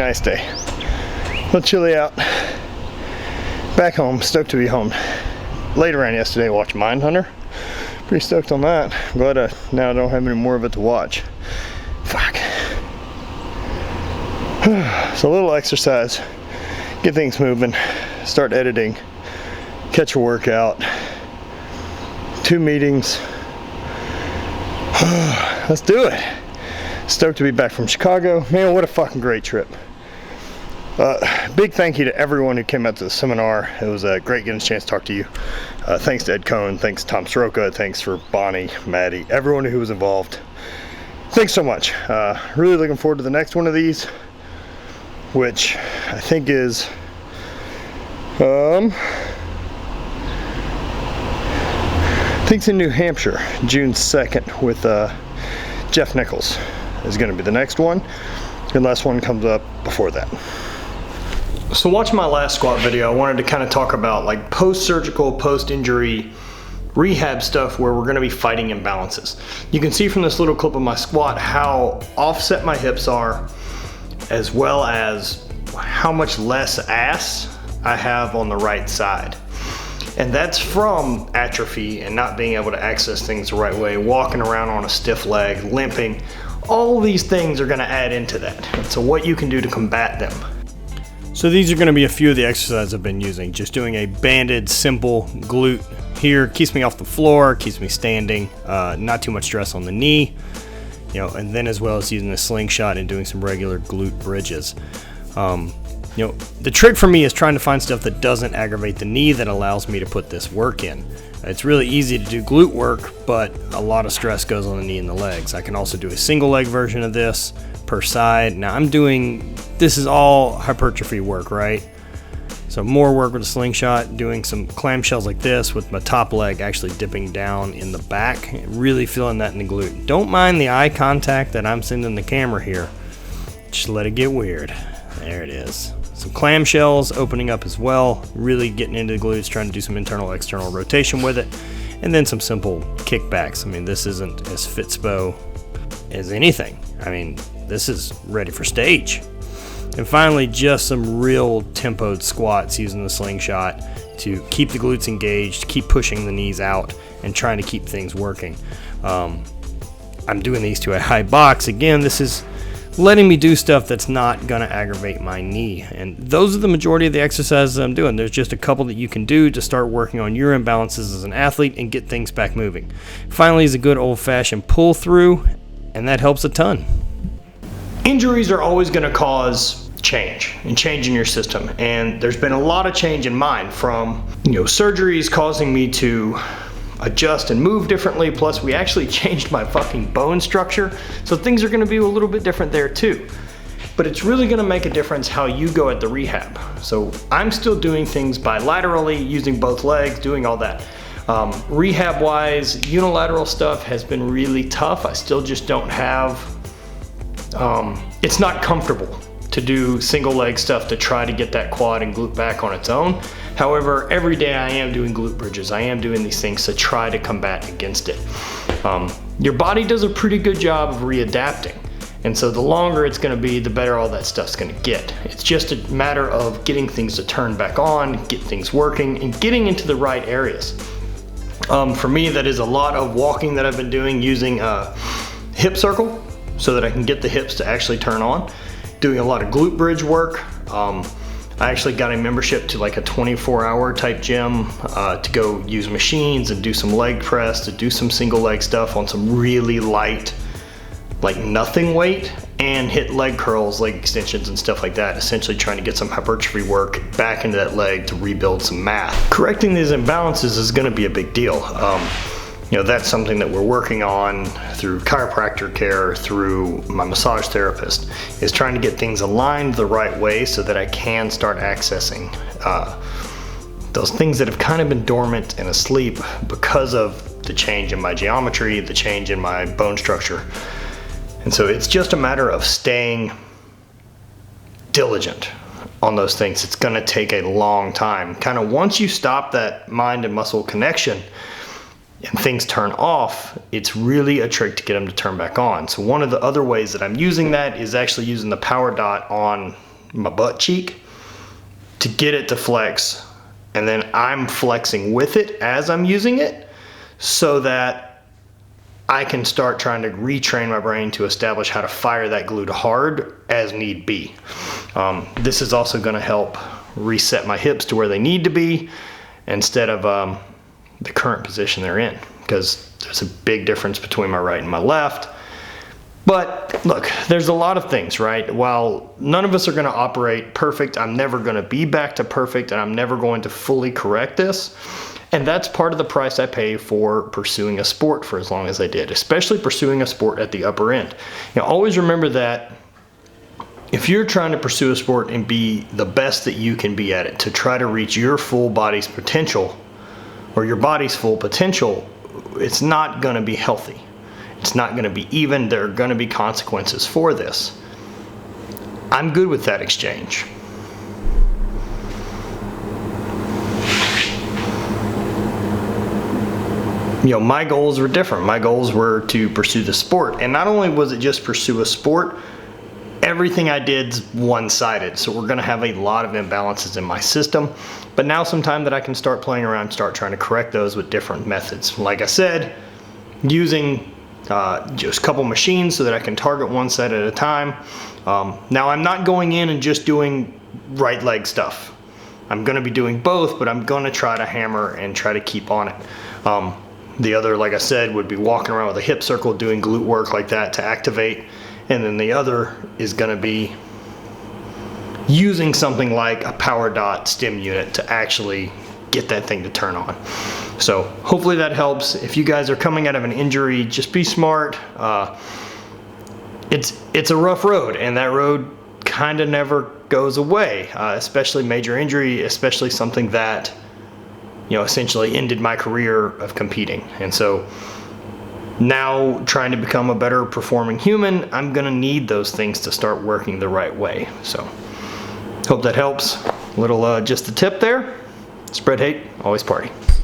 nice day. A little chilly out. Back home, stoked to be home. Laid around yesterday, watched Mindhunter. Pretty stoked on that. I'm glad now I don't have any more of it to watch. Fuck. So a little exercise, get things moving, start editing, catch a workout, 2 meetings. Let's do it. Stoked to be back from Chicago. Man, what a fucking great trip. Big thank you to everyone who came out to the seminar. It was great getting a chance to talk to you. Thanks to Ed Cohn, thanks to Tom Soroka, thanks for Bonnie, Maddie, everyone who was involved. Thanks so much. Really looking forward to the next one of these, which I think is I think it's in New Hampshire, June 2nd, with Jeff Nichols is going to be the next one, unless one comes up before that. So watching my last squat video, I wanted to kind of talk about like post-surgical, post-injury rehab stuff where we're going to be fighting imbalances. You can see from this little clip of my squat how offset my hips are, as well as how much less ass I have on the right side. And that's from atrophy and not being able to access things the right way, walking around on a stiff leg, limping. All these things are going to add into that. And so what you can do to combat them. So these are going to be a few of the exercises I've been using. Just doing a banded, simple glute here. Keeps me off the floor, keeps me standing, not too much stress on the knee. You know, and then as well as using the slingshot and doing some regular glute bridges. You know, the trick for me is trying to find stuff that doesn't aggravate the knee that allows me to put this work in. It's really easy to do glute work, but a lot of stress goes on the knee and the legs. I can also do a single leg version of this per side. Now this is all hypertrophy work, right? So more work with a slingshot, doing some clam shells like this with my top leg actually dipping down in the back, really feeling that in the glute. Don't mind the eye contact that I'm sending the camera here. Just let it get weird. There it is. Some clam shells opening up as well, really getting into the glutes, trying to do some internal external rotation with it, and then some simple kickbacks. I mean, this isn't as fitspo as anything. I mean, this is ready for stage. And finally, just some real tempoed squats using the slingshot to keep the glutes engaged, keep pushing the knees out, and trying to keep things working. I'm doing these to a high box. Again, this is letting me do stuff that's not going to aggravate my knee. And those are the majority of the exercises I'm doing. There's just a couple that you can do to start working on your imbalances as an athlete and get things back moving. Finally is a good old-fashioned pull through, and that helps a ton. Injuries are always going to cause change and change in your system. And there's been a lot of change in mine, from, you know, surgeries causing me to adjust and move differently, plus we actually changed my fucking bone structure, so things are going to be a little bit different there too. But it's really going to make a difference how you go at the rehab. So I'm still doing things bilaterally, using both legs, doing all that. Rehab wise, unilateral stuff has been really tough. I still just don't have, it's not comfortable to do single leg stuff to try to get that quad and glute back on its own. However, every day I am doing glute bridges. I am doing these things to try to combat against it. Your body does a pretty good job of readapting. And so the longer it's gonna be, the better all that stuff's gonna get. It's just a matter of getting things to turn back on, get things working, and getting into the right areas. For me, that is a lot of walking that I've been doing, using a hip circle so that I can get the hips to actually turn on. Doing a lot of glute bridge work. I actually got a membership to like a 24-hour type gym to go use machines and do some leg press, to do some single leg stuff on some really light, like nothing weight, and hit leg curls, leg extensions and stuff like that, essentially trying to get some hypertrophy work back into that leg to rebuild some mass. Correcting these imbalances is going to be a big deal. You know, that's something that we're working on through chiropractor care, through my massage therapist, is trying to get things aligned the right way so that I can start accessing those things that have kind of been dormant and asleep because of the change in my geometry, the change in my bone structure. And so it's just a matter of staying diligent on those things. It's going to take a long time. Kind of once you stop that mind and muscle connection and things turn off, it's really a trick to get them to turn back on. So one of the other ways that I'm using that is actually using the power dot on my butt cheek to get it to flex, and then I'm flexing with it as I'm using it so that I can start trying to retrain my brain to establish how to fire that glute hard as need be. This is also going to help reset my hips to where they need to be instead of the current position they're in, because there's a big difference between my right and my left. But look, there's a lot of things, right? While none of us are going to operate perfect, I'm never going to be back to perfect, and I'm never going to fully correct this. And that's part of the price I pay for pursuing a sport for as long as I did, especially pursuing a sport at the upper end. You know, always remember that if you're trying to pursue a sport and be the best that you can be at it, to try to reach your full body's potential, or your body's full potential, it's not going to be healthy. It's not going to be even. There are going to be consequences for this. I'm good with that exchange. You know, my goals were different. My goals were to pursue the sport. And not only was it just pursue a sport, everything I did's one-sided. So we're going to have a lot of imbalances in my system. But now sometime that I can start playing around, start trying to correct those with different methods. Like I said, using just a couple machines so that I can target one set at a time. Now I'm not going in and just doing right leg stuff. I'm going to be doing both, but I'm going to try to hammer and try to keep on it. The other, like I said, would be walking around with a hip circle, doing glute work like that to activate. And then the other is going to be using something like a power dot stim unit to actually get that thing to turn on. So hopefully that helps. If you guys are coming out of an injury, just be smart. It's a rough road, and that road kind of never goes away, especially major injury, especially something that, you know, essentially ended my career of competing. And so now trying to become a better performing human, I'm gonna need those things to start working the right way. So hope that helps. Little just a tip there. Spread hate, always party.